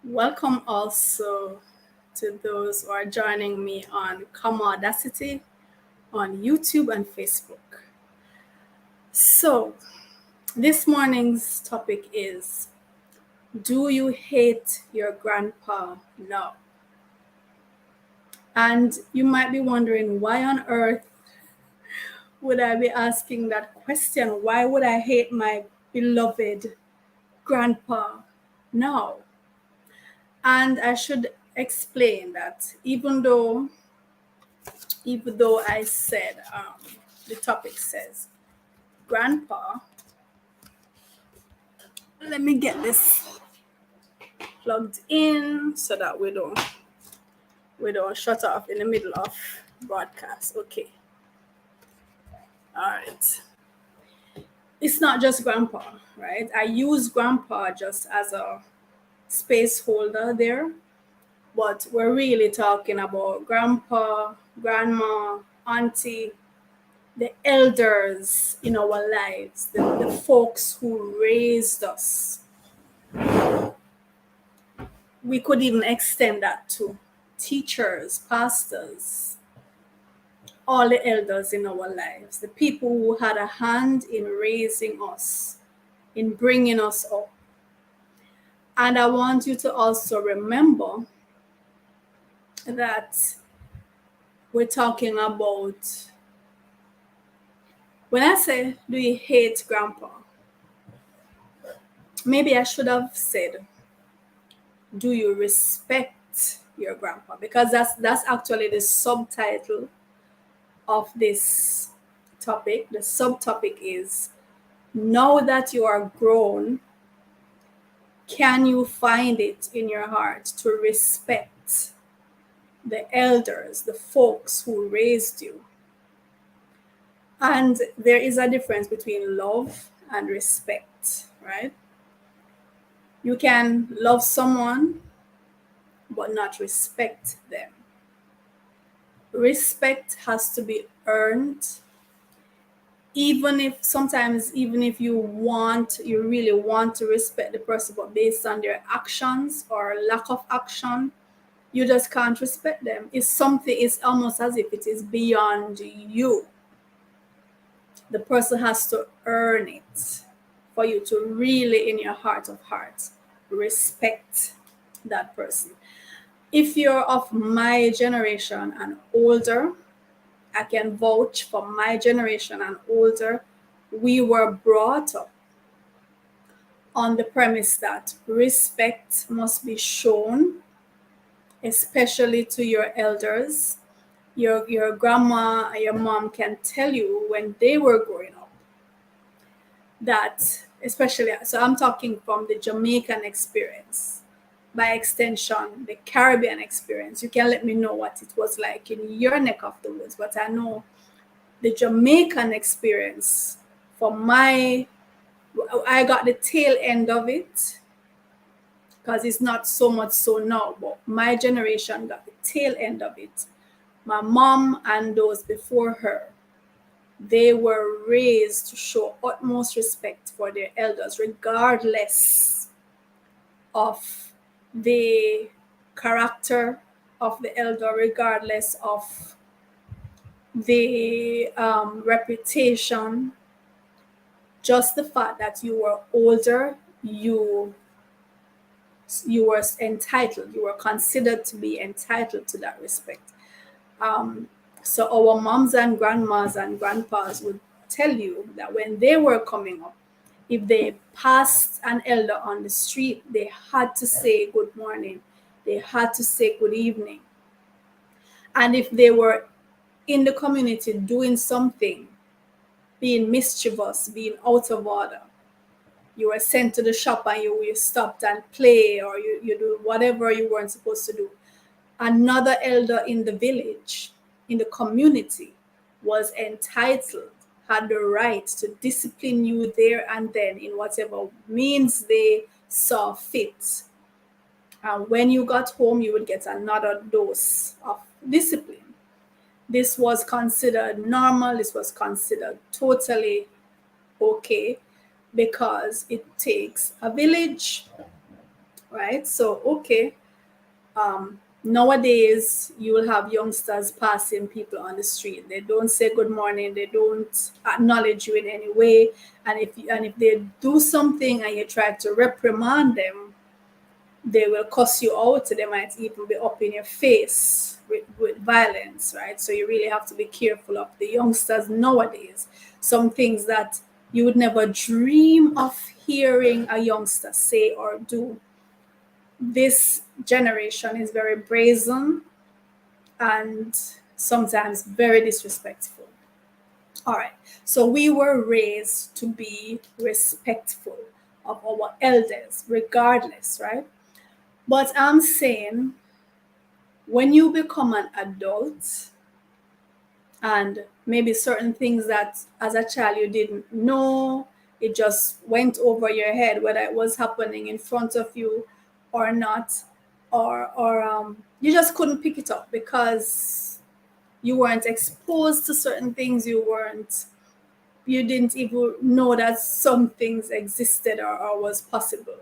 Welcome also to those who are joining me on Commodacity on YouTube and Facebook. So, this morning's topic is, do you hate your grandpa now? And you might be wondering, why on earth would I be asking that question? Why would I hate my beloved grandpa now? And I should explain that even though I said the topic says grandpa, let me get this plugged in so that we don't shut off in the middle of broadcast. Okay, all right. It's not just grandpa, right? I use grandpa just as a space holder there, but we're really talking about grandpa, grandma, auntie, the elders in our lives, the folks who raised us. We could even extend that to teachers, pastors, all the elders in our lives, the people who had a hand in raising us, in bringing us up. And I want you to also remember that we're talking about, when I say, do you hate grandpa? Maybe I should have said, do you respect your grandpa? Because that's actually the subtitle of this topic. The subtopic is, now that you are grown, can you find it in your heart to respect the elders, the folks who raised you? And there is a difference between love and respect, right? You can love someone but not respect them. Respect has to be earned, even if you really want to respect the person, but based on their actions or lack of action, you just can't respect them. It's almost as if it is beyond you. The person has to earn it for you to really, in your heart of hearts, respect that person. If you're of my generation and older, I can vouch for my generation and older, we were brought up on the premise that respect must be shown, especially to your elders. Your grandma and your mom can tell you when they were growing up that, especially, so I'm talking from the Jamaican experience, by extension, the Caribbean experience. You can let me know what it was like in your neck of the woods, but I know the Jamaican experience, I got the tail end of it because it's not so much so now, but my generation got the tail end of it. My mom and those before her, they were raised to show utmost respect for their elders, regardless of the character of the elder, regardless of the reputation. Just the fact that you were older, you were entitled, you were considered to be entitled to that respect. So our moms and grandmas and grandpas would tell you that when they were coming up, if they passed an elder on the street, they had to say good morning, they had to say good evening. And if they were in the community doing something, being mischievous, being out of order, you were sent to the shop and you stopped and play, or you do whatever you weren't supposed to do. Another elder in the village, in the community, was entitled, had the right to discipline you there and then in whatever means they saw fit. And when you got home, you would get another dose of discipline. This was considered normal, this was considered totally okay, because it takes a village, right? So, okay, nowadays you will have youngsters passing people on the street. They don't say good morning. They don't acknowledge you in any way. And if they do something and you try to reprimand them, they will cuss you out. They might even be up in your face with violence, right? So you really have to be careful of the youngsters nowadays. Some things that you would never dream of hearing a youngster say or do. This generation is very brazen and sometimes very disrespectful. All right. So we were raised to be respectful of our elders, regardless, right? But I'm saying when you become an adult and maybe certain things that as a child you didn't know, it just went over your head, whether it was happening in front of you or not, or you just couldn't pick it up because you weren't exposed to certain things, you didn't even know that some things existed or was possible.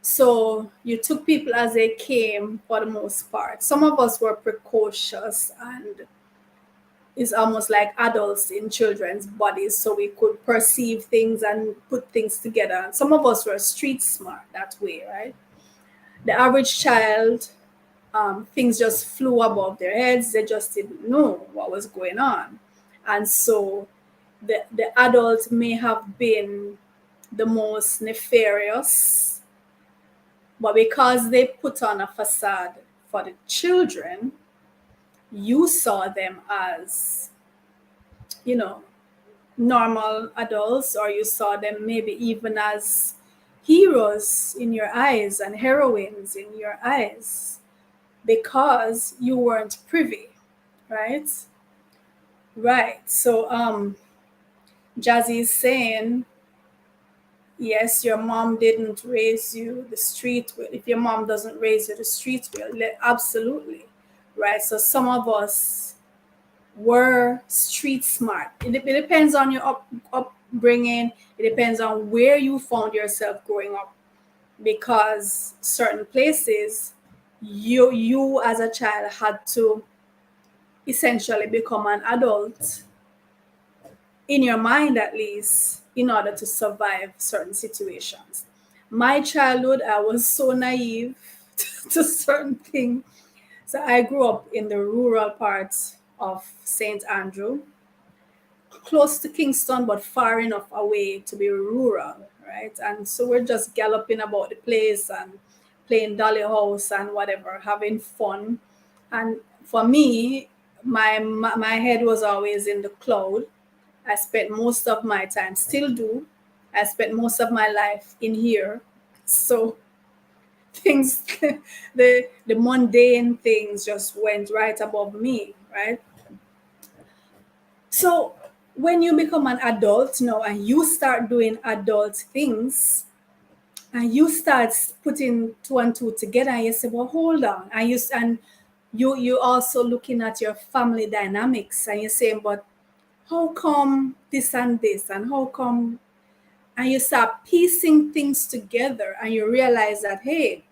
So you took people as they came for the most part. Some of us were precocious and it's almost like adults in children's bodies, so we could perceive things and put things together. Some of us were street smart that way, right? The average child, things just flew above their heads. They just didn't know what was going on. And so the adult may have been the most nefarious, but because they put on a facade for the children, you saw them as, you know, normal adults, or you saw them maybe even as heroes in your eyes and heroines in your eyes because you weren't privy, right? Right. So Jazzy is saying, yes, your mom didn't raise you the street will. If your mom doesn't raise you the street will, absolutely. Right. So some of us were street smart. It depends on your upbringing. It depends on where you found yourself growing up, because certain places you as a child had to essentially become an adult in your mind, at least, in order to survive certain situations. My childhood, I was so naive to certain things. So I grew up in the rural parts of St. Andrew, close to Kingston, but far enough away to be rural, right? And so we're just galloping about the place and playing dolly house and whatever, having fun. And for me, my head was always in the cloud. I spent most of my time, still do. I spent most of my life in here. So things, the mundane things just went right above me, right? So when you become an adult now and you start doing adult things and you start putting two and two together and you say, well, hold on. And you also looking at your family dynamics and you're saying, but how come this and this and how come, and you start piecing things together and you realize that, hey,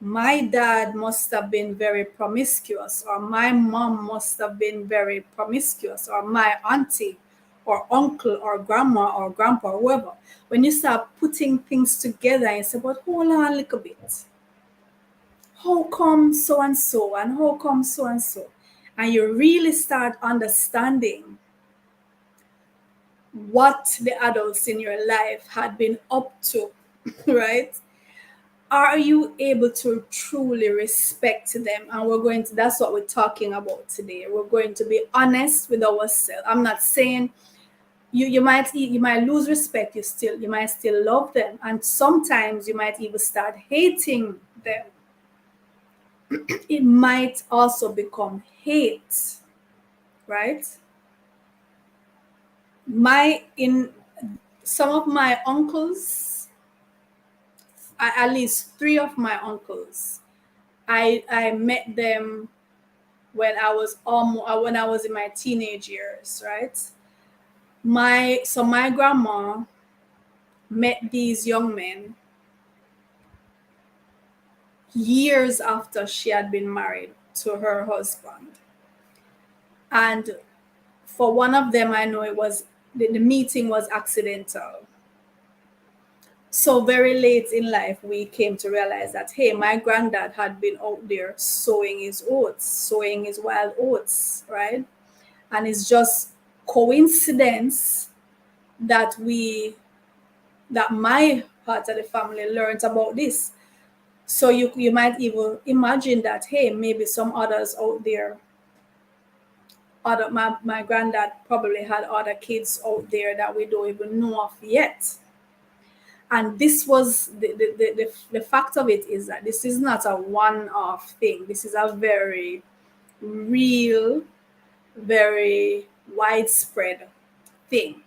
my dad must have been very promiscuous, or my mom must have been very promiscuous, or my auntie or uncle or grandma or grandpa, whoever. When you start putting things together and you say, but hold on a little bit, how come so and so and how come so and so, and you really start understanding what the adults in your life had been up to, right? Are you able to truly respect them? And that's what we're talking about today. We're going to be honest with ourselves. I'm not saying you might lose respect, you might still love them, and sometimes you might even start hating them. It might also become hate, right? My in Some of my uncles, at least three of my uncles, I met them when I was in my teenage years, right? My grandma met these young men years after she had been married to her husband. And for one of them, I know it was the meeting was accidental. So very late in life, we came to realize that, hey, my granddad had been out there sowing his oats, sowing his wild oats, right? And it's just coincidence that my part of the family learned about this. So you might even imagine that, hey, maybe some others out there, my granddad probably had other kids out there that we don't even know of yet. And this was the fact of it is that this is not a one-off thing. This is a very real, very widespread thing.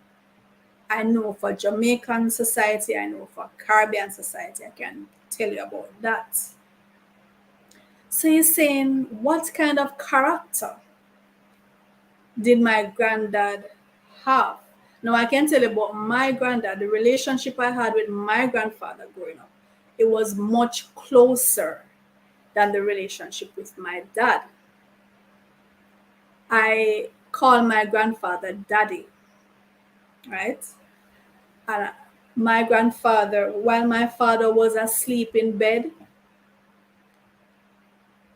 I know for Jamaican society, I know for Caribbean society, I can tell you about that. So you're saying, what kind of character did my granddad have? Now I can tell you about my granddad, the relationship I had with my grandfather growing up. It was much closer than the relationship with my dad. I call my grandfather daddy, right? And my grandfather, while my father was asleep in bed,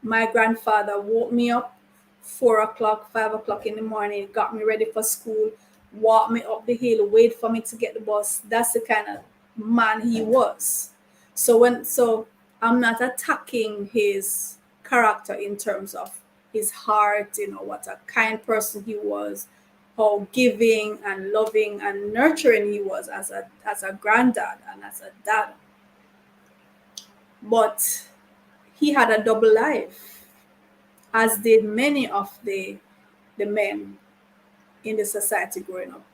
my grandfather woke me up 4 o'clock, 5 o'clock in the morning, got me ready for school, walked me up the hill, wait for me to get the bus. That's the kind of man he was. So I'm not attacking his character in terms of his heart, what a kind person he was, how giving and loving and nurturing he was as a granddad and as a dad. But he had a double life, as did many of the men in the society growing up.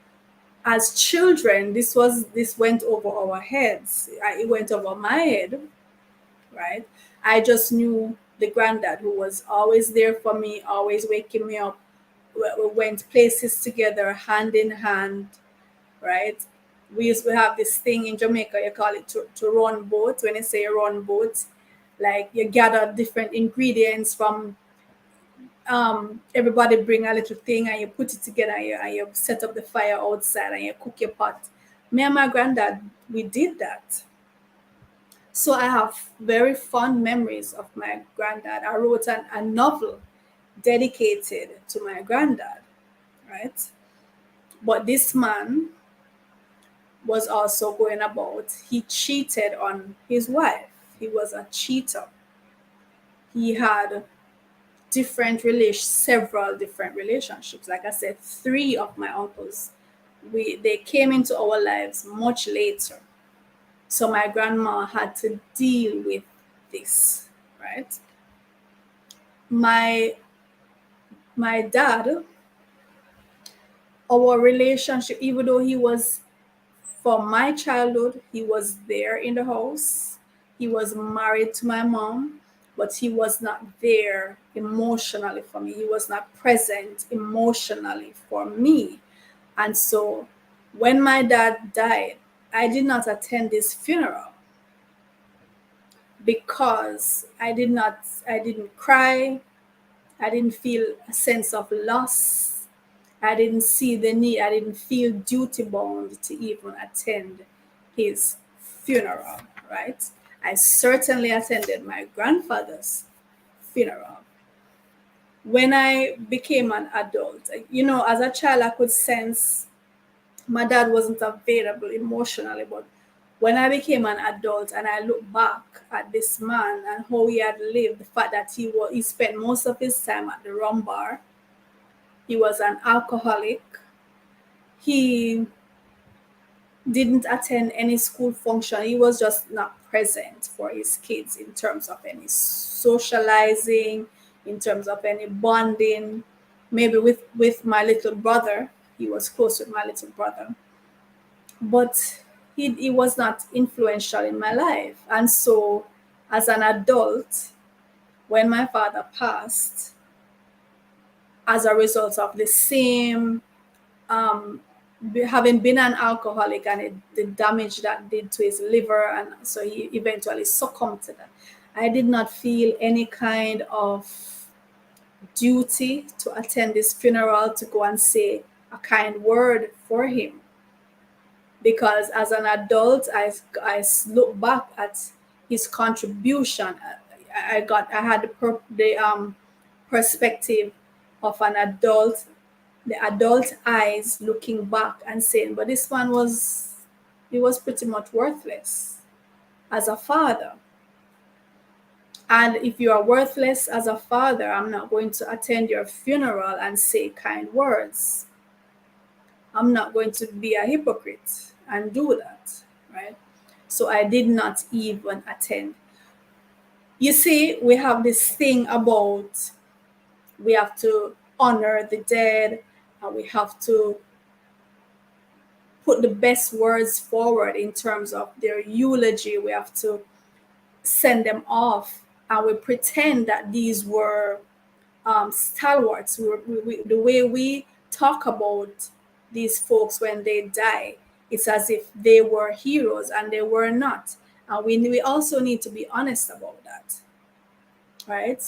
As children, this went over our heads. It went over my head, right? I just knew the granddad who was always there for me, always waking me up. We went places together, hand in hand, right? We used to have this thing in Jamaica, you call it to run boat. When you say run boat, like you gather different ingredients from everybody bring a little thing and you put it together and you set up the fire outside and you cook your pot. Me and my granddad, we did that. So I have very fond memories of my granddad. I wrote a novel dedicated to my granddad, right? But this man was also going about, he cheated on his wife. He was a cheater. He had several different relationships. Like I said, three of my uncles, they came into our lives much later. So my grandma had to deal with this, right? My my dad, our relationship, even though he was from my childhood, he was there in the house. He was married to my mom, but he was not there emotionally for me. He was not present emotionally for me. And so when my dad died, I did not attend his funeral because I didn't cry. I didn't feel a sense of loss. I didn't see the need. I didn't feel duty bound to even attend his funeral, right? I certainly attended my grandfather's funeral. When I became an adult, as a child, I could sense my dad wasn't available emotionally, but when I became an adult and I look back at this man and how he had lived, the fact that he spent most of his time at the rum bar, he was an alcoholic, he didn't attend any school function, he was just not present for his kids in terms of any socializing, in terms of any bonding. Maybe with my little brother, he was close with my little brother, but he was not influential in my life. And so as an adult, when my father passed, as a result of the same having been an alcoholic and the damage that did to his liver, and so he eventually succumbed to that. I did not feel any kind of duty to attend this funeral to go and say a kind word for him, because as an adult, I look back at his contribution. I had the perspective of an adult, the adult eyes looking back and saying, but this one was, he was pretty much worthless as a father. And if you are worthless as a father, I'm not going to attend your funeral and say kind words. I'm not going to be a hypocrite and do that, right? So I did not even attend. You see, we have this thing about we have to honor the dead, and we have to put the best words forward in terms of their eulogy. We have to send them off, and we pretend that these were stalwarts. The way we talk about these folks when they die, it's as if they were heroes, and they were not. And we also need to be honest about that, right?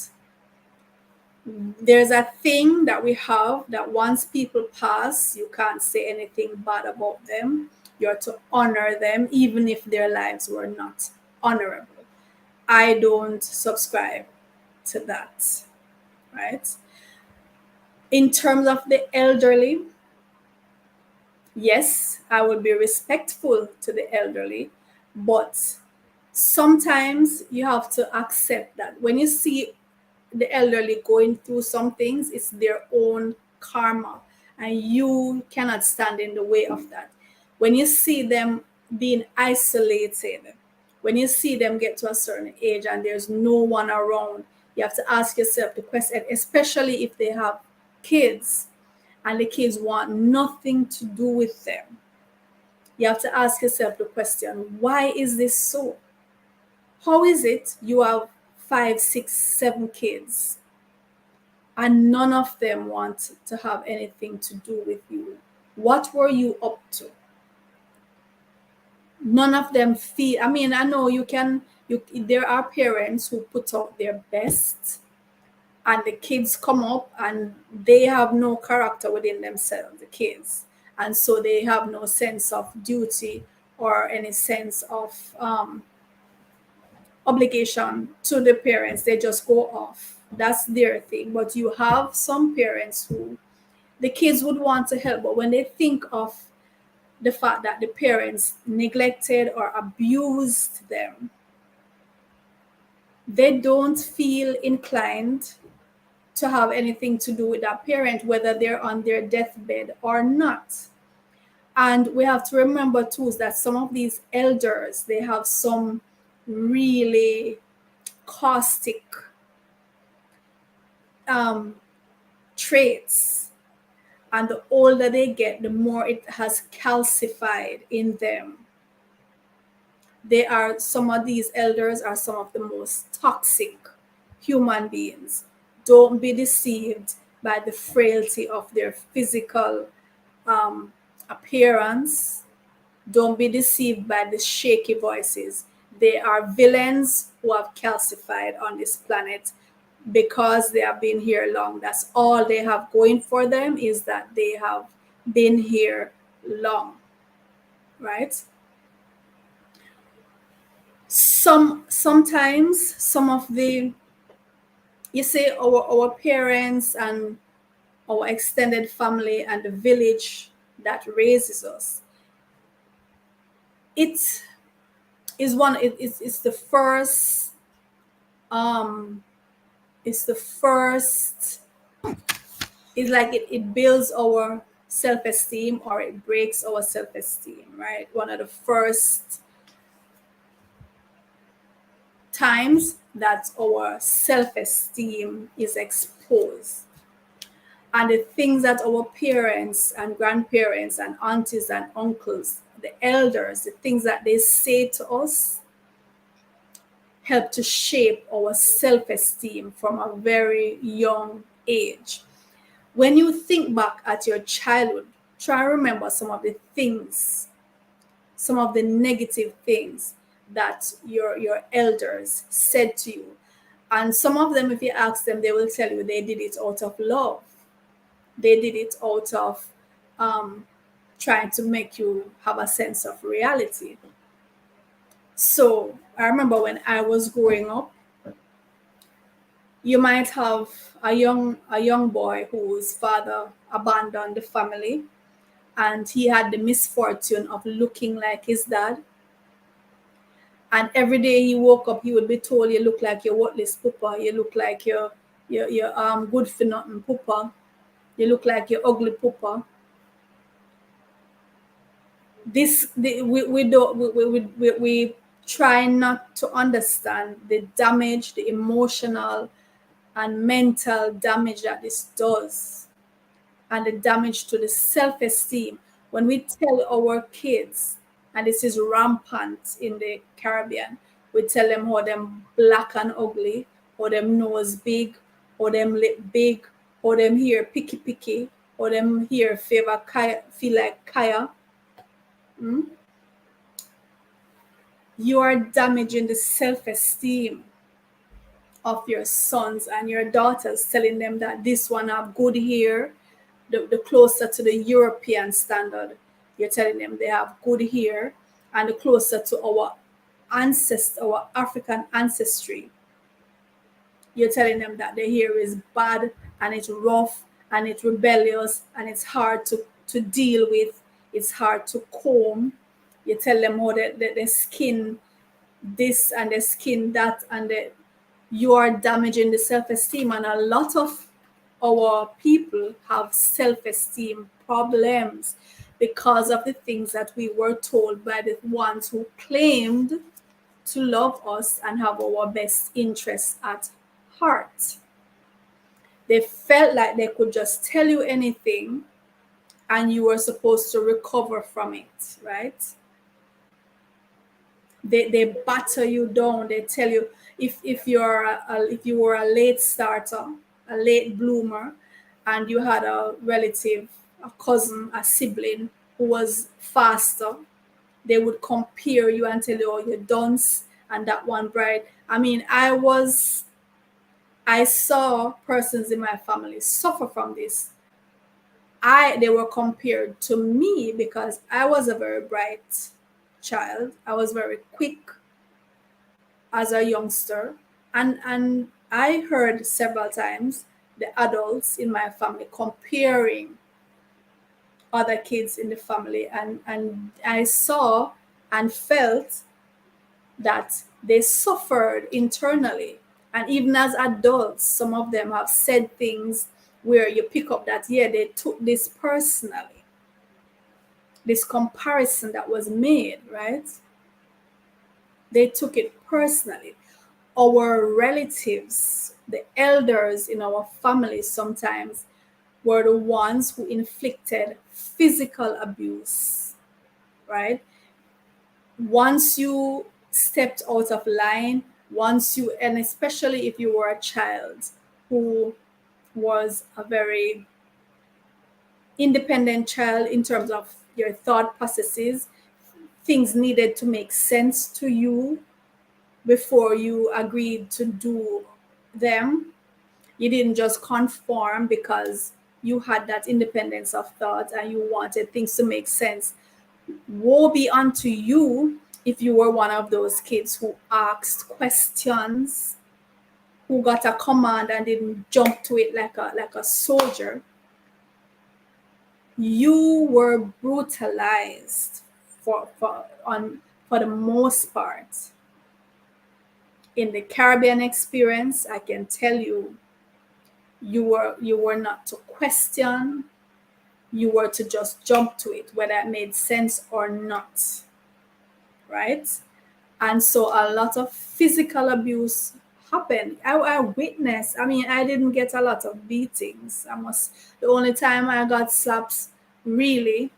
There's a thing that we have that once people pass, you can't say anything bad about them. You're to honor them, even if their lives were not honorable. I don't subscribe to that, right? In terms of the elderly, yes, I would be respectful to the elderly, but sometimes you have to accept that when you see the elderly going through some things, it's their own karma, and you cannot stand in the way of that. When you see them being isolated, when you see them get to a certain age and there's no one around, you have to ask yourself the question, especially if they have kids and the kids want nothing to do with them. You have to ask yourself the question, why is this so? How is it you have 5, 6, 7 kids and none of them want to have anything to do with you? What were you up to? None of them feel, I mean, I know there are parents who put out their best, and the kids come up and they have no character within themselves, the kids. And so they have no sense of duty or any sense of obligation to the parents. They just go off. That's their thing. But you have some parents who the kids would want to help, but when they think of the fact that the parents neglected or abused them, they don't feel inclined to have anything to do with that parent, whether they're on their deathbed or not. And we have to remember too that some of these elders, they have some really caustic traits, and the older they get, the more it has calcified in them. Some of these elders are some of the most toxic human beings. Don't be deceived by the frailty of their physical appearance. Don't be deceived by the shaky voices. They are villains who have calcified on this planet because they have been here long. That's all they have going for them, is that they have been here long, right? Sometimes some of the, you say, our parents and our extended family and the village that raises us, it's the first it's like it builds our self-esteem or it breaks our self-esteem, right? One of the first times that our self-esteem is exposed. And the things that our parents and grandparents and aunties and uncles, the elders, the things that they say to us help to shape our self-esteem from a very young age. When you think back at your childhood, try to remember some of the things, some of the negative things that your elders said to you. And some of them, if you ask them, they will tell you they did it out of love. They did it out of um, trying to make you have a sense of reality. So I remember when I was growing up, you might have a young boy whose father abandoned the family, and he had the misfortune of looking like his dad. And every day he woke up, he would be told, "You look like your worthless papa. You look like your good for nothing papa. You look like your ugly papa." We don't we try not to understand the damage, the emotional and mental damage that this does, and the damage to the self-esteem. When we tell our kids, and this is rampant in the Caribbean, we tell them how them black and ugly, or them nose big, or them lip big, or them hair picky picky, or them hair favor kaya, feel like kaya. You are damaging the self-esteem of your sons and your daughters, telling them that this one have good hair, the closer to the European standard. You're telling them they have good hair, and the closer to our African ancestry. You're telling them that the hair is bad, and it's rough, and it's rebellious, and it's hard to deal with. It's hard to comb. You tell them how the skin this and the skin that, and you are damaging the self-esteem. And a lot of our people have self-esteem problems because of the things that we were told by the ones who claimed to love us and have our best interests at heart. They felt like they could just tell you anything and you were supposed to recover from it, right? They batter you down. They tell you, if if you were a late starter, a late bloomer, and you had a relative, a cousin, a sibling who was faster, they would compare you and tell you, "Oh, you're dunce," and that one bride. I mean, I saw persons in my family suffer from this. They were compared to me because I was a very bright child. I was very quick as a youngster, and I heard several times the adults in my family comparing other kids in the family, and I saw and felt that they suffered internally. And even as adults, some of them have said things where you pick up that, yeah, they took this personally, this comparison that was made, right? They took it personally. Our relatives, the elders in our families, sometimes were the ones who inflicted physical abuse, right? Once you stepped out of line, and especially if you were a child who was a very independent child in terms of your thought processes, things needed to make sense to you before you agreed to do them. You didn't just conform because you had that independence of thought and you wanted things to make sense. Woe be unto you if you were one of those kids who asked questions, who got a command and didn't jump to it like a soldier. You were brutalized for the most part. In the Caribbean experience, I can tell you, you were not to question, you were to just jump to it, whether it made sense or not, right? And so a lot of physical abuse happened. I witnessed. I mean, I didn't get a lot of beatings. The only time I got slaps really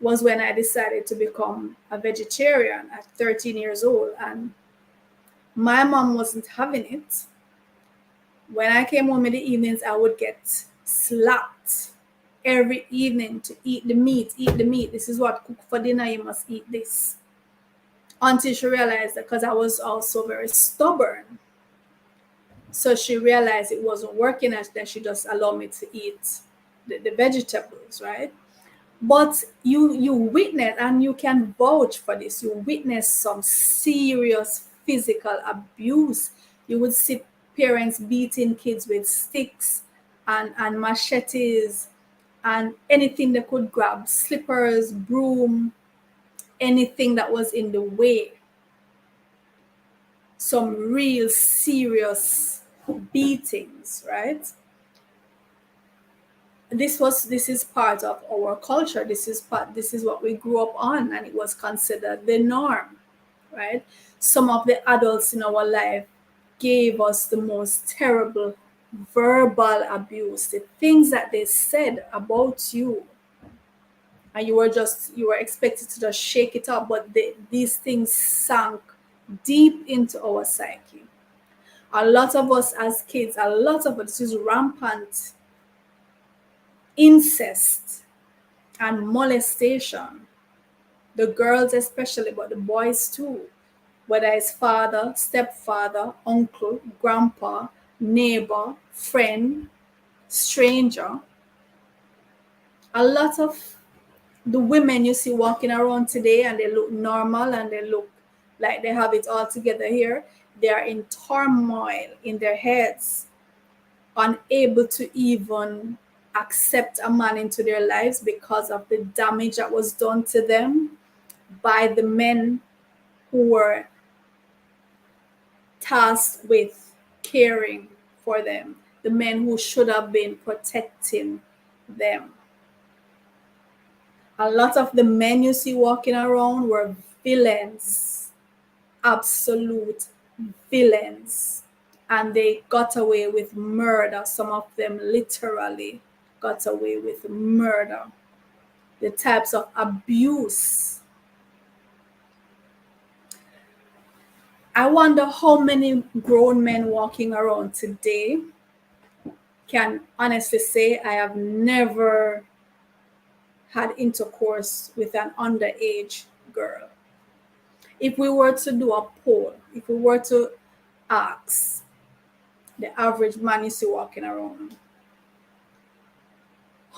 was when I decided to become a vegetarian at 13 years old, and my mom wasn't having it. When I came home in the evenings, I would get slapped every evening to eat the meat, eat the meat. This is what cook for dinner, you must eat this. until she realized that because I was also very stubborn. So she realized it wasn't working, and then she just allowed me to eat the vegetables, right? But you witness, and you can vouch for this, you witness some serious physical abuse. You would see parents beating kids with sticks and machetes and anything they could grab, slippers, broom, anything that was in the way. Some real serious beatings, right? This is part of our culture. This is what we grew up on, and it was considered the norm, right? Some of the adults in our life gave us the most terrible verbal abuse, the things that they said about you, and you were expected to just shake it up, but these things sank deep into our psyche. A lot of us as kids, a lot of us, this is rampant incest and molestation. The girls especially, but the boys too. Whether it's father, stepfather, uncle, grandpa, neighbor, friend, stranger. A lot of the women you see walking around today, and they look normal and they look like they have it all together here, they are in turmoil in their heads, unable to even accept a man into their lives because of the damage that was done to them by the men who were tasked with caring for them, the men who should have been protecting them. A lot of the men you see walking around were villains, absolute villains, and they got away with murder. Some of them literally got away with murder. The types of abuse. I wonder how many grown men walking around today can honestly say, I have never had intercourse with an underage girl. If we were to do a poll, if we were to ask the average man you see walking around,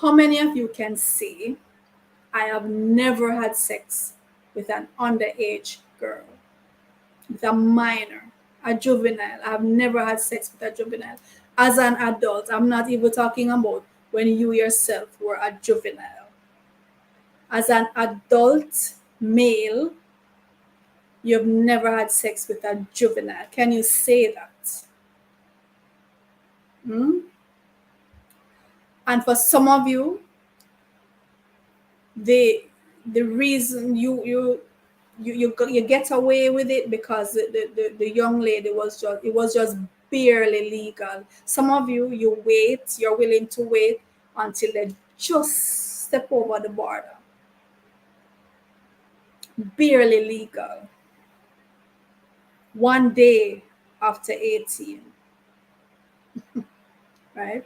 how many of you can say, I have never had sex with an underage girl, with a minor, a juvenile? I have never had sex with a juvenile. As an adult, I'm not even talking about when you yourself were a juvenile. As an adult male, you've never had sex with a juvenile. Can you say that? Hmm? And for some of you, the reason you get away with it because the young lady was just barely legal. Some of you're willing to wait until they just step over the border. Barely legal. One day after 18, right?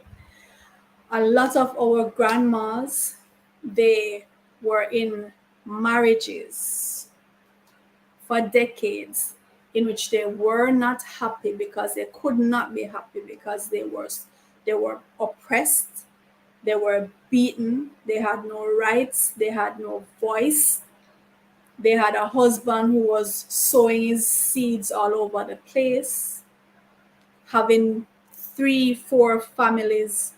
A lot of our grandmas, they were in marriages for decades in which they were not happy because they could not be happy because they were oppressed, they were beaten, they had no rights, they had no voice. They had a husband who was sowing his seeds all over the place, having 3, 4 families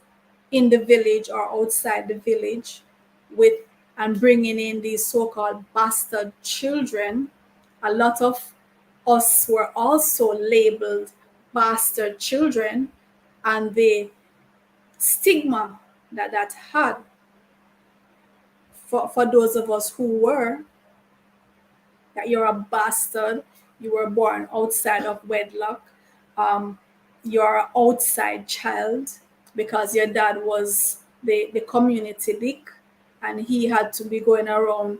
in the village or outside the village with and bringing in these so-called bastard children. A lot of us were also labeled bastard children, and the stigma that had for those of us who were, that you're a bastard, you were born outside of wedlock, um, you're an outside child because your dad was the community dick, and he had to be going around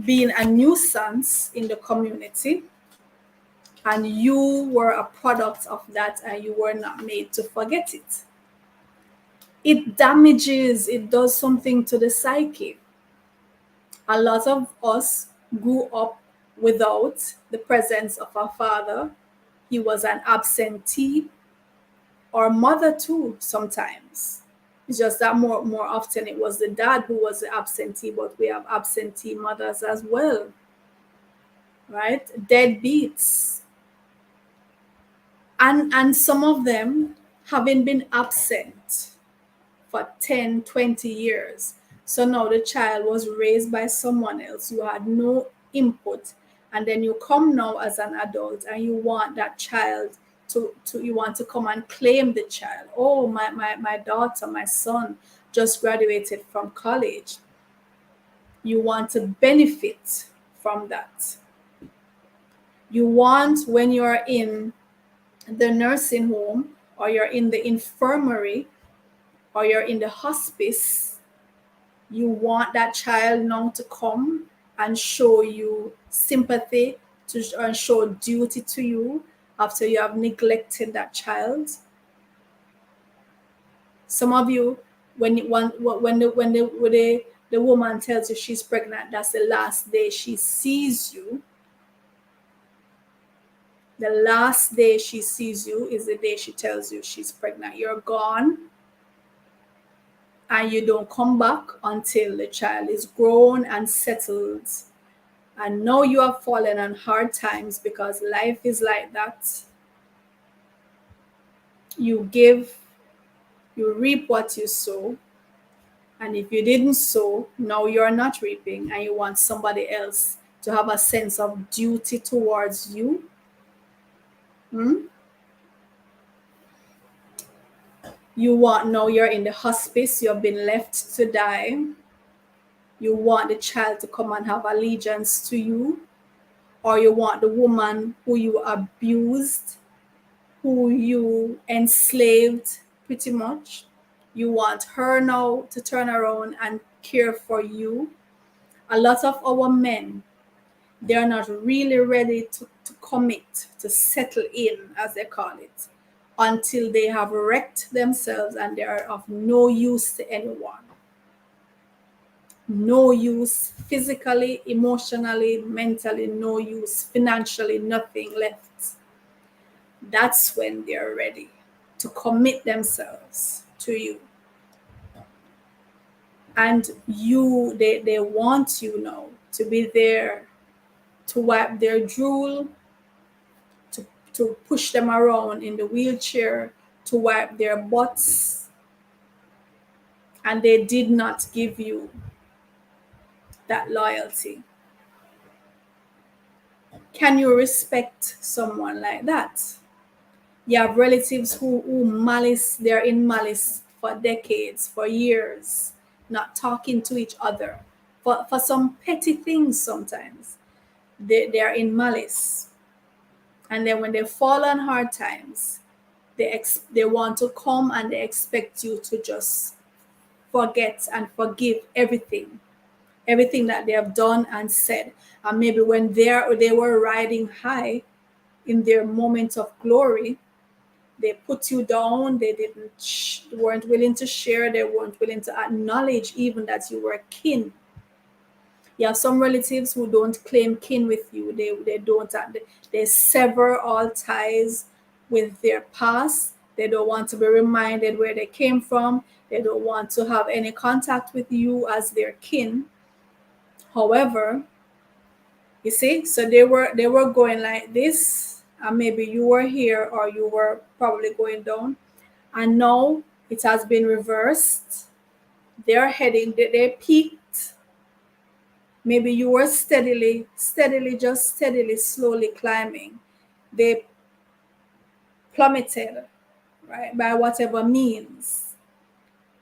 being a nuisance in the community, and you were a product of that, and you were not made to forget it. It damages, it does something to the psyche. A lot of us grew up without the presence of a father. He was an absentee, or mother too sometimes. It's just that more often it was the dad who was the absentee, but we have absentee mothers as well, right? Deadbeats. And some of them having been absent for 10, 20 years. So now the child was raised by someone else. You had no input. And then you come now as an adult and you want that child to you want to come and claim the child. Oh, my daughter, my son just graduated from college. You want to benefit from that. You want, when you're in the nursing home or you're in the infirmary or you're in the hospice, you want that child now to come and show you sympathy and show duty to you after you have neglected that child. Some of you, when the woman tells you she's pregnant, that's the last day she sees you. The last day she sees you is the day she tells you she's pregnant. You're gone, and you don't come back until the child is grown and settled. And now you have fallen on hard times because life is like that. You give, you reap what you sow. And if you didn't sow, now you're not reaping, and you want somebody else to have a sense of duty towards you. You want, now you're in the hospice, you've been left to die. You want the child to come and have allegiance to you, or you want the woman who you abused, who you enslaved pretty much. You want her now to turn around and care for you. A lot of our men, they're not really ready to commit, to settle in, as they call it, until they have wrecked themselves and they are of no use to anyone. No use physically, emotionally, mentally, no use financially, nothing left. That's when they're ready to commit themselves to you. And you, they want you now to be there to wipe their drool, to push them around in the wheelchair, to wipe their butts. And they did not give you that loyalty. Can you respect someone like that? You have relatives who malice, they're in malice for decades, for years, not talking to each other. For some petty things sometimes, they're in malice. And then when they fall on hard times, they want to come and they expect you to just forget and forgive everything that they have done and said. And maybe when they were riding high in their moment of glory, they put you down. They weren't willing to share. They weren't willing to acknowledge even that you were kin. You have some relatives who don't claim kin with you. They sever all ties with their past. They don't want to be reminded where they came from. They don't want to have any contact with you as their kin. However, you see, so they were going like this, and maybe you were here or you were probably going down, and now it has been reversed. They're heading, they peaked. Maybe you were steadily, slowly climbing. They plummeted, right, by whatever means.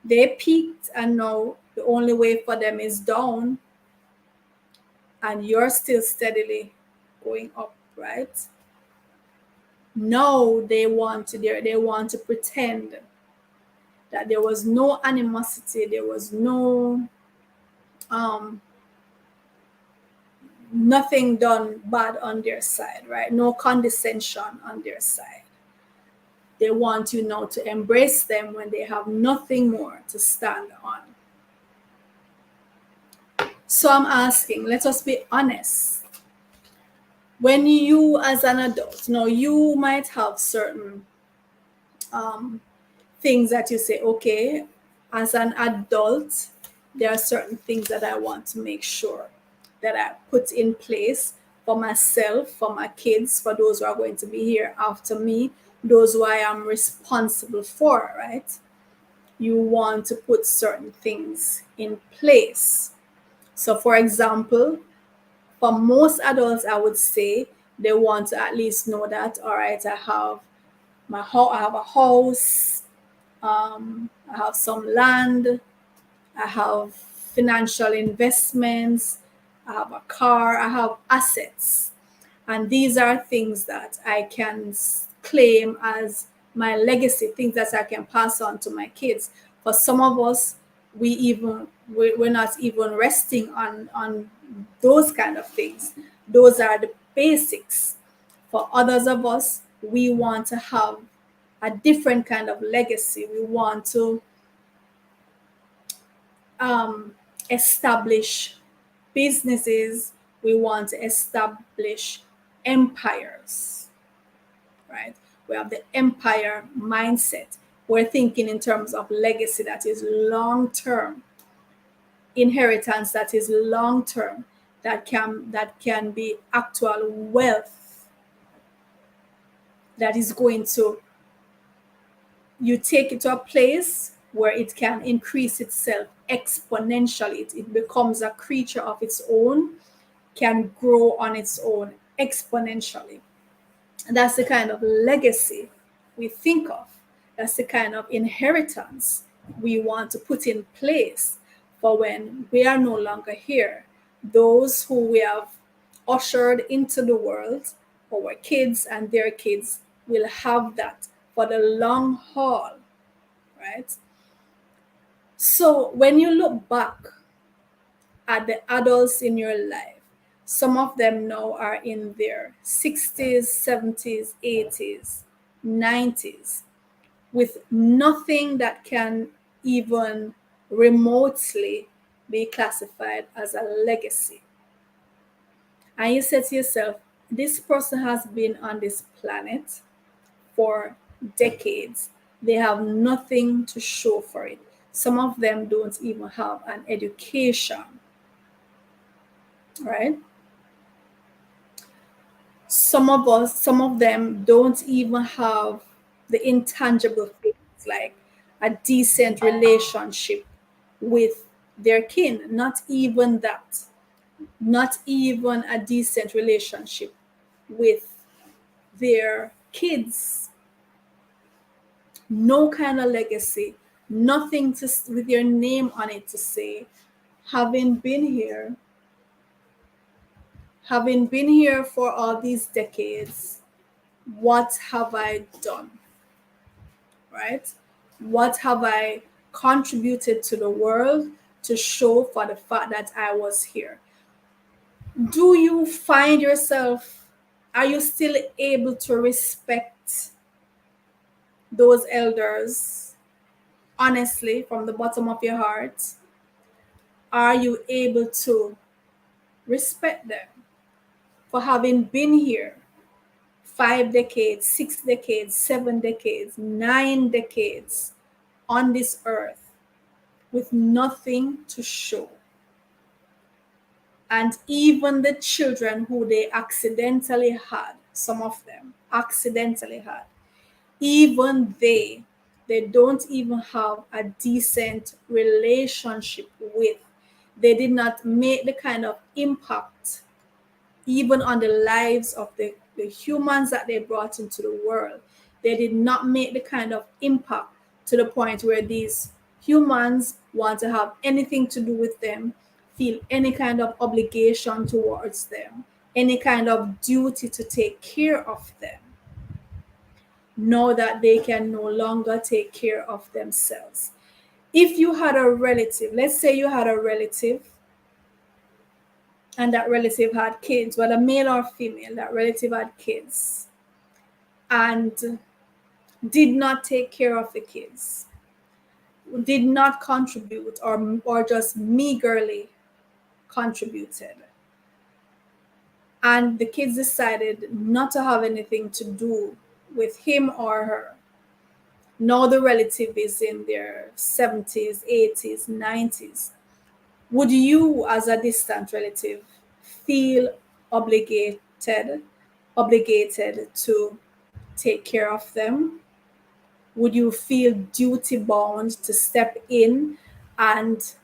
They peaked, and now the only way for them is down, and you're still steadily going up, right? Now they want to pretend that there was no animosity, there was no nothing done bad on their side, right? No condescension on their side. They want you now to embrace them when they have nothing more to stand on. So I'm asking, let us be honest. when you, as an adult, now you might have certain things that you say, okay, as an adult, there are certain things that I want to make sure that I put in place for myself, for my kids, for those who are going to be here after me, those who I am responsible for, right? You want to put certain things in place. So, for example, for most adults, I would say they want to at least know that, all right, I have a house, I have some land, I have financial investments, I have a car, I have assets. And these are things that I can claim as my legacy, things that I can pass on to my kids. For some of us, we're not even resting on those kind of things. Those are the basics. For others of us, we want to have a different kind of legacy. We want to establish businesses. We want to establish empires, right? We have the empire mindset. We're thinking in terms of legacy that is long term, inheritance that is long term, that can be actual wealth that is going to, you take it to a place where it can increase itself exponentially. It becomes a creature of its own, can grow on its own exponentially. And that's the kind of legacy we think of. That's the kind of inheritance we want to put in place for when we are no longer here. Those who we have ushered into the world, our kids and their kids, will have that for the long haul, right? So when you look back at the adults in your life, some of them now are in their 60s, 70s, 80s, 90s, with nothing that can even remotely be classified as a legacy. And you say to yourself, this person has been on this planet for decades. They have nothing to show for it. Some of them don't even have an education, right? Some of them don't even have the intangible things like a decent relationship with their kin. Not even that. Not even a decent relationship with their kids. No kind of legacy, nothing to with your name on it to say, having been here, having been here for all these decades, what have I done? Right? What have I contributed to the world to show for the fact that I was here? Do you find yourself, are you still able to respect those elders honestly from the bottom of your heart? Are you able to respect them for having been here 5 decades, 6 decades, 7 decades, 9 decades on this earth with nothing to show? And even the children who they accidentally had, some of them accidentally had, even they don't even have a decent relationship with. They did not make the kind of impact even on the lives of the humans that they brought into the world. They did not make the kind of impact to the point where these humans want to have anything to do with them, feel any kind of obligation towards them, any kind of duty to take care of them. Know that they can no longer take care of themselves. If you had a relative, let's say you had a relative and that relative had kids, whether male or female, that relative had kids and did not take care of the kids, did not contribute or just meagerly contributed. and the kids decided not to have anything to do with him or her. Now the relative is in their 70s, 80s, 90s. Would you, as a distant relative, feel obligated obligated to take care of them? Would you feel duty bound to step in and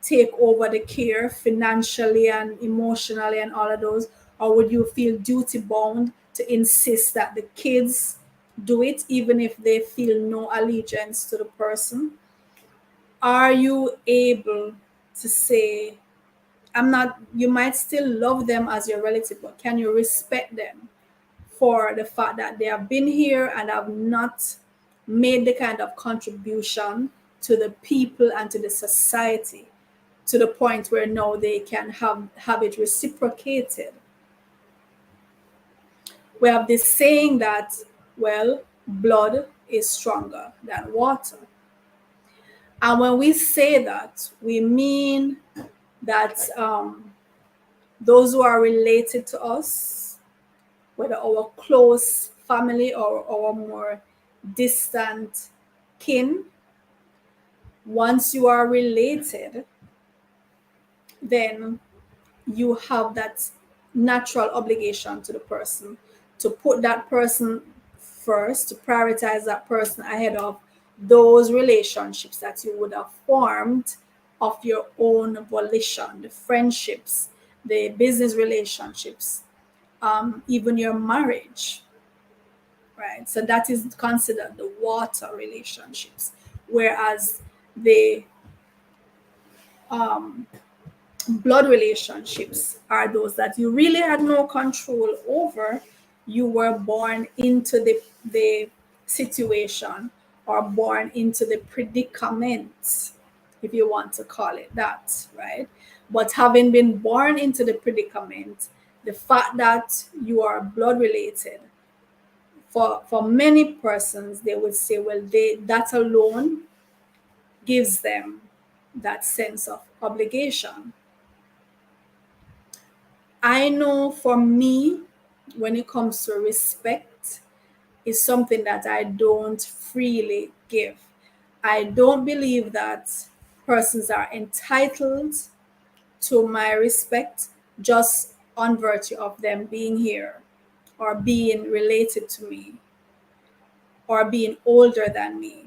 take over the care financially and emotionally and all of those? Or would you feel duty bound to insist that the kids do it even if they feel no allegiance to the person? Are you able to say, I'm not, you might still love them as your relative, but can you respect them for the fact that they have been here and have not made the kind of contribution to the people and to the society to the point where now they can have it reciprocated? We have this saying that, well, blood is stronger than water. And when we say that, we mean that those who are related to us, whether our close family or our more distant kin, once you are related, then you have that natural obligation to the person to put that person first, to prioritize that person ahead of those relationships that you would have formed of your own volition, the friendships, the business relationships, even your marriage, right? So that is considered the water relationships, whereas the um, blood relationships are those that you really had no control over. You were born into the situation, or born into the predicament, if you want to call it that, right? But having been born into the predicament, the fact that you are blood related, for many persons, they would say, well, they, that alone gives them that sense of obligation. I know for me, when it comes to respect, is something that I don't freely give. I don't believe that persons are entitled to my respect just on virtue of them being here, or being related to me, or being older than me.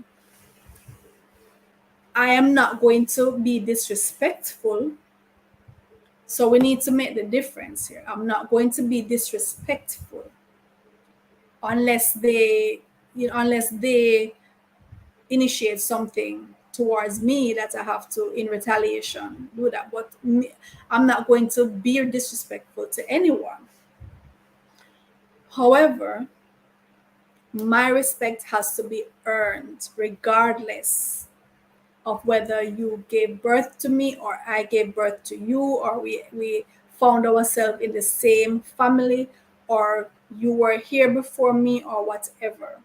I am not going to be disrespectful. So we need to make the difference here. I'm not going to be disrespectful unless they, unless they initiate something towards me that I have to, in retaliation, do that. But I'm not going to be disrespectful to anyone. However, my respect has to be earned regardless of whether you gave birth to me or I gave birth to you, or we found ourselves in the same family, or you were here before me, or whatever.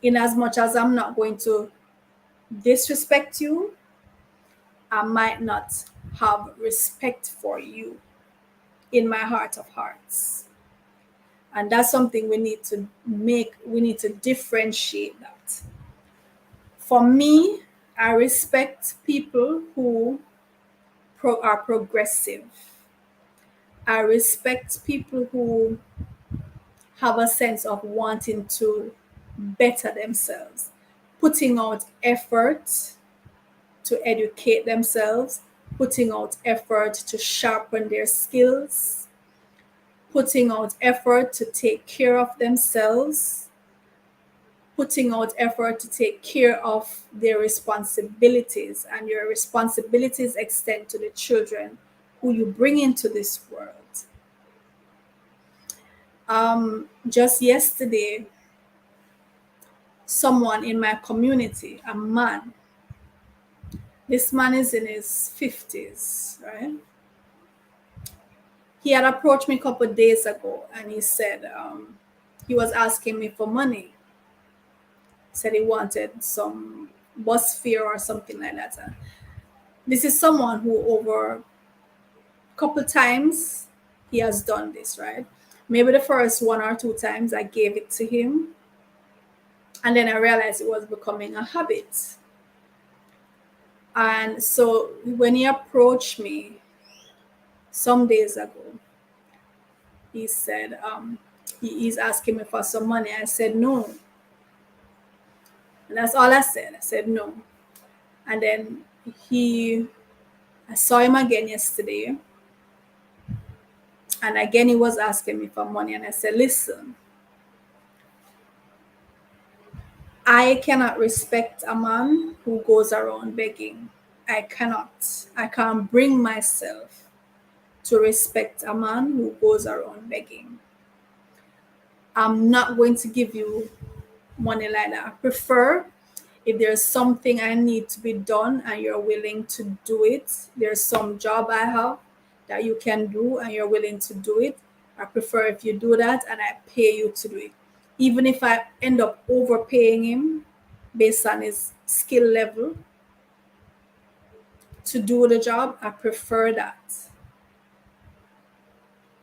In as much as I'm not going to disrespect you, I might not have respect for you in my heart of hearts. And that's something we need to differentiate that. For me, I respect people who are progressive. I respect people who have a sense of wanting to better themselves, putting out effort to educate themselves, putting out effort to sharpen their skills, putting out effort to take care of themselves, putting out effort to take care of their responsibilities, and your responsibilities extend to the children who you bring into this world. Just yesterday, someone in my community, a man, this man is in his 50s, right? He had approached me a couple of days ago, and he said he was asking me for money. Said he wanted some bus fare or something like that. This is someone who over a couple times he has done this, right? Maybe the first 1 or 2 times I gave it to him, and then I realized it was becoming a habit. And so when he approached me some days ago, he said, he's asking me for some money. I said, no. And that's all I said. I said, no. And then I saw him again yesterday. And again, he was asking me for money. And I said, listen, I cannot respect a man who goes around begging. I cannot. I can't bring myself to respect a man who goes around begging. I'm not going to give you money like that. I prefer if there's something I need to be done and you're willing to do it, there's some job I have that you can do and you're willing to do it. I prefer if you do that and I pay you to do it. Even if I end up overpaying him based on his skill level to do the job, I prefer that.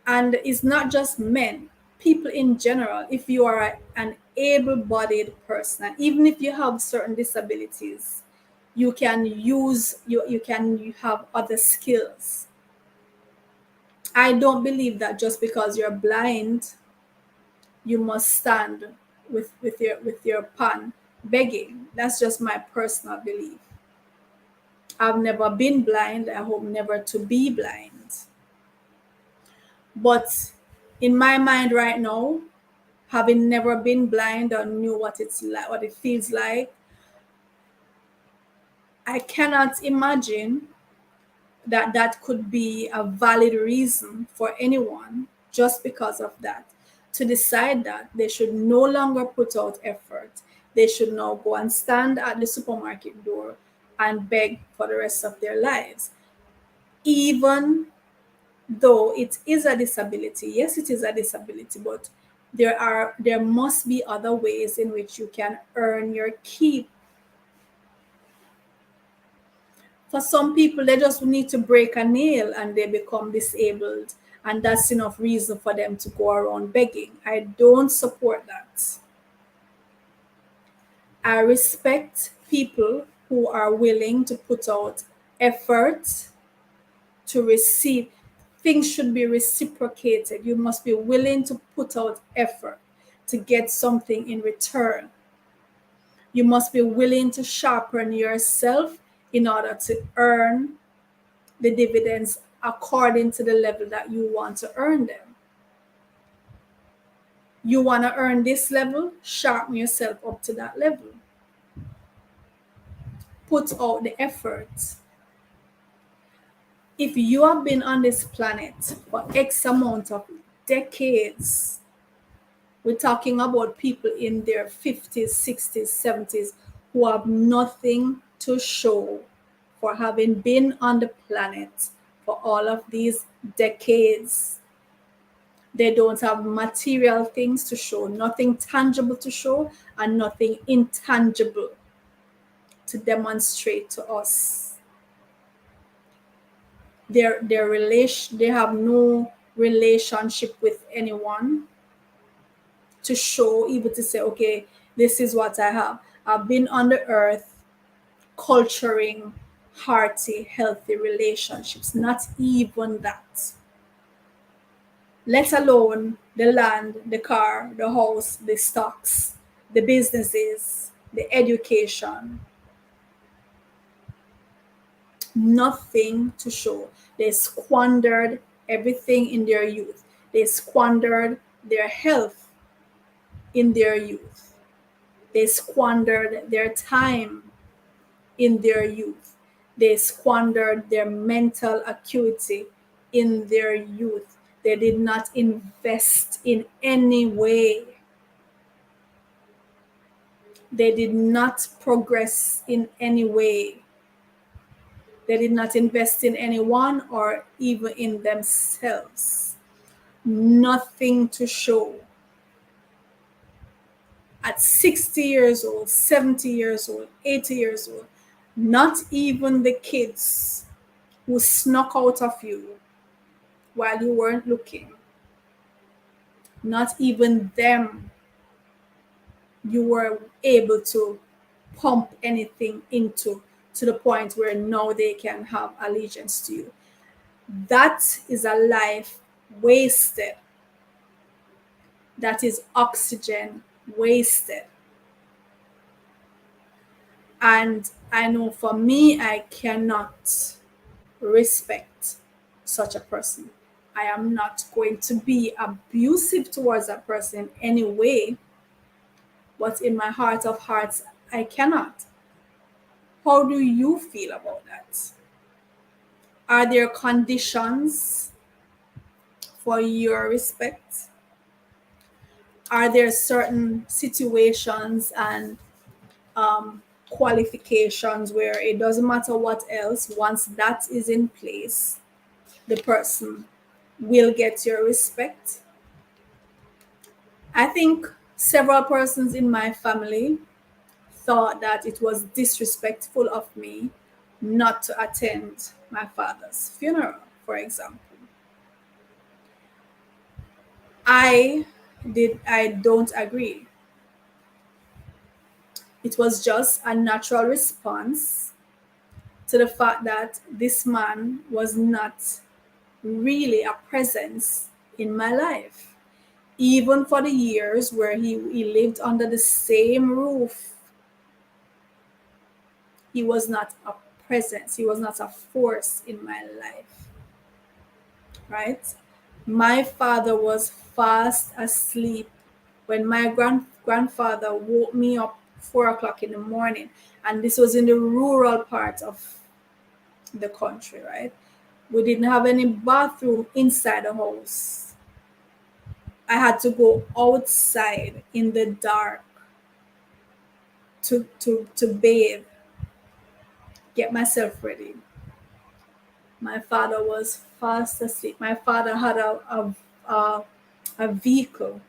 And it's not just men, people in general. If you are an able-bodied person, even if you have certain disabilities, you can you have other skills. I don't believe that just because you're blind, you must stand with your pan begging. That's just my personal belief. I've never been blind. I hope never to be blind. But in my mind right now, having never been blind or knew what it's like, what it feels like, I cannot imagine that that could be a valid reason for anyone just because of that to decide that they should no longer put out effort. They should now go and stand at the supermarket door and beg for the rest of their lives. Even though it is a disability, yes, it is a disability, but there must be other ways in which you can earn your keep. For some people, they just need to break a nail and they become disabled, and that's enough reason for them to go around begging. I don't support that. I respect people who are willing to put out effort to receive. Things should be reciprocated. You must be willing to put out effort to get something in return. You must be willing to sharpen yourself in order to earn the dividends according to the level that you want to earn them. You want to earn this level, sharpen yourself up to that level. Put out the effort. If you have been on this planet for X amount of decades, we're talking about people in their 50s, 60s, 70s who have nothing to show for having been on the planet for all of these decades. They don't have material things to show, nothing tangible to show, and nothing intangible to demonstrate to us. They have no relationship with anyone to show, even to say, okay, this is what I have. I've been on the earth culturing hearty, healthy relationships. Not even that. Let alone the land, the car, the house, the stocks, the businesses, the education. Nothing to show. They squandered everything in their youth. They squandered their health in their youth. They squandered their time in their youth. They squandered their mental acuity in their youth. They did not invest in any way. They did not progress in any way. They did not invest in anyone or even in themselves. Nothing to show. At 60 years old, 70 years old, 80 years old, not even the kids who snuck out of you while you weren't looking. Not even them you were able to pump anything into, to the point where now they can have allegiance to you. That is a life wasted. That is oxygen wasted. And I know for me, I cannot respect such a person. I am not going to be abusive towards that person anyway, but in my heart of hearts, I cannot. How do you feel about that? Are there conditions for your respect? Are there certain situations and qualifications where it doesn't matter what else, once that is in place, the person will get your respect? I think several persons in my family thought that it was disrespectful of me not to attend my father's funeral, for example. I don't agree. It was just a natural response to the fact that this man was not really a presence in my life. Even for the years where he lived under the same roof, he was not a presence, he was not a force in my life, right? My father was fast asleep when my grandfather woke me up 4 o'clock in the morning, and this was in the rural part of the country, right? We didn't have any bathroom inside the house. I had to go outside in the dark to bathe, get myself ready. My father was fast asleep. My father had a vehicle.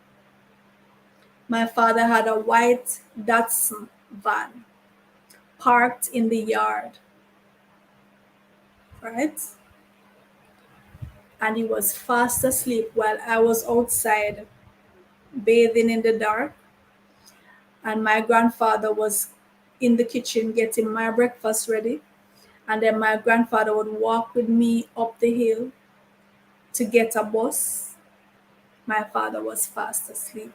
My father had a white Datsun van parked in the yard, right? And he was fast asleep while I was outside bathing in the dark. And my grandfather was in the kitchen getting my breakfast ready. And then my grandfather would walk with me up the hill to get a bus. My father was fast asleep.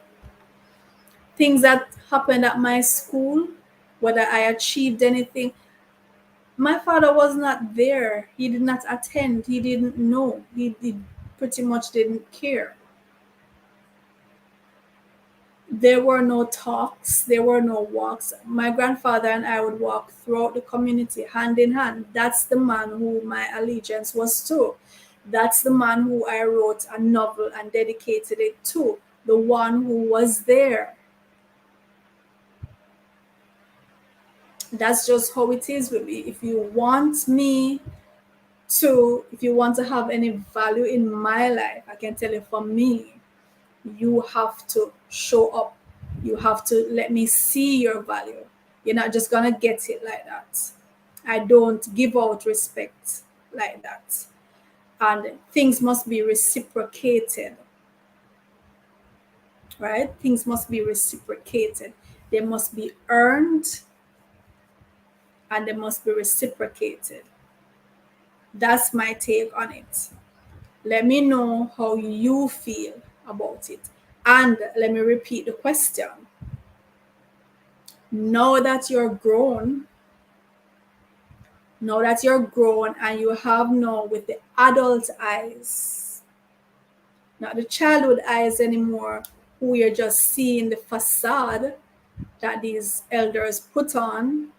Things that happened at my school, whether I achieved anything, my father was not there. He did not attend. He didn't know. He pretty much didn't care. There were no talks, there were no walks. My grandfather and I would walk throughout the community hand in hand. That's the man who my allegiance was to. That's the man who I wrote a novel and dedicated it to. The one who was there. That's just how it is with me. If you want to have any value in my life, I can tell you, for me, you have to show up. You have to let me see your value. You're not just gonna get it like that. I don't give out respect like that. And things must be reciprocated, right? Things must be reciprocated. They must be earned and they must be reciprocated. That's my take on it. Let me know how you feel about it. And let me repeat the question. Now that you're grown, and you have now with the adult eyes, not the childhood eyes anymore, who you're just seeing the facade that these elders put on.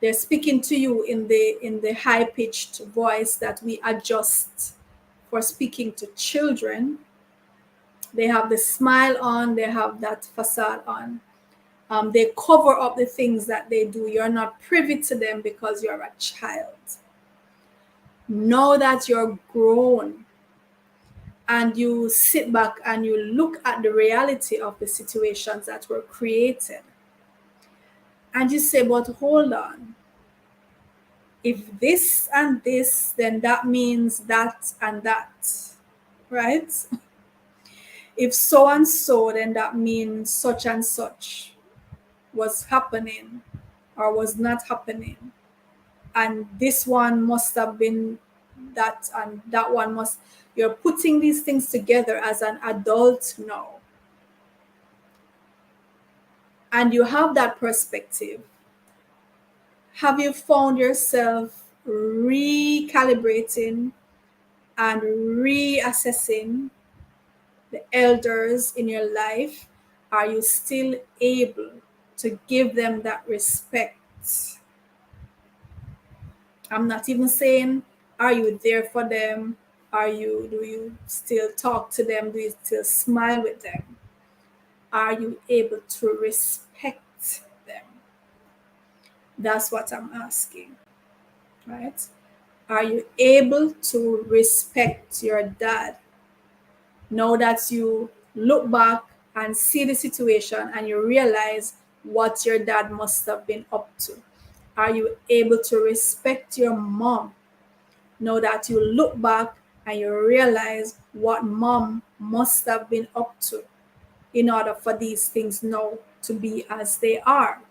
They're speaking to you in the high-pitched voice that we adjust for speaking to children. They have the smile on, they have that facade on. They cover up the things that they do. You're not privy to them because you're a child. Know that you're grown and you sit back and you look at the reality of the situations that were created. And you say, but hold on. if this and this, then that means that and that, right? If so and so, then that means such and such was happening or was not happening. And this one must have been that, and that one must. You're putting these things together as an adult now. And you have that perspective. Have you found yourself recalibrating and reassessing the elders in your life? Are you still able to give them that respect? I'm not even saying, are you there for them? Do you still talk to them? Do you still smile with them? Are you able to respect them? That's what I'm asking, right? Are you able to respect your dad? Now that you look back and see the situation and you realize what your dad must have been up to. Are you able to respect your mom? Now that you look back and you realize what mom must have been up to in order for these things now to be as they are.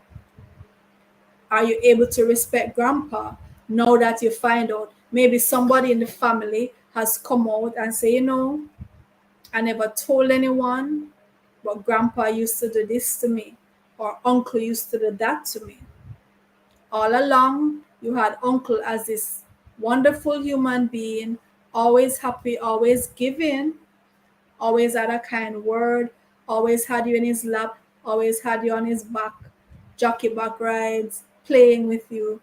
Are you able to respect grandpa now that you find out maybe somebody in the family has come out and say, I never told anyone, but grandpa used to do this to me, or uncle used to do that to me. All along, you had uncle as this wonderful human being, always happy, always giving, always had a kind word, always had you in his lap, always had you on his back, jockey back rides, playing with you.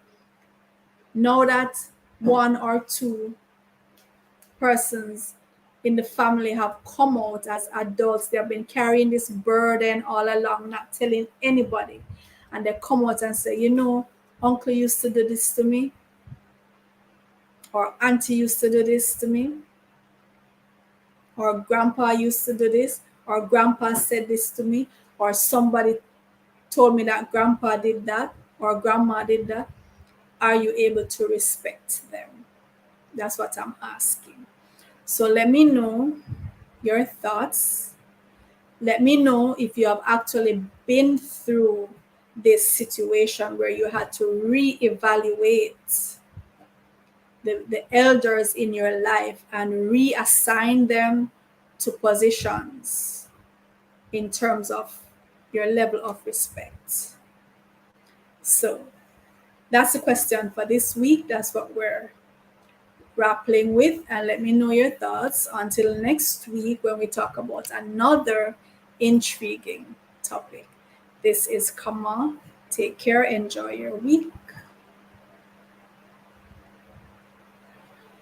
Know that one or two persons in the family have come out as adults. They have been carrying this burden all along, not telling anybody. And they come out and say, uncle used to do this to me, or auntie used to do this to me, or grandpa used to do this, or grandpa said this to me, or somebody told me that grandpa did that, or grandma did that. Are you able to respect them? That's what I'm asking. So let me know your thoughts. Let me know if you have actually been through this situation where you had to reevaluate the elders in your life and reassign them to positions in terms of your level of respect. So that's the question for this week. That's what we're grappling with. And let me know your thoughts until next week when we talk about another intriguing topic. This is Kama. Take care. Enjoy your week.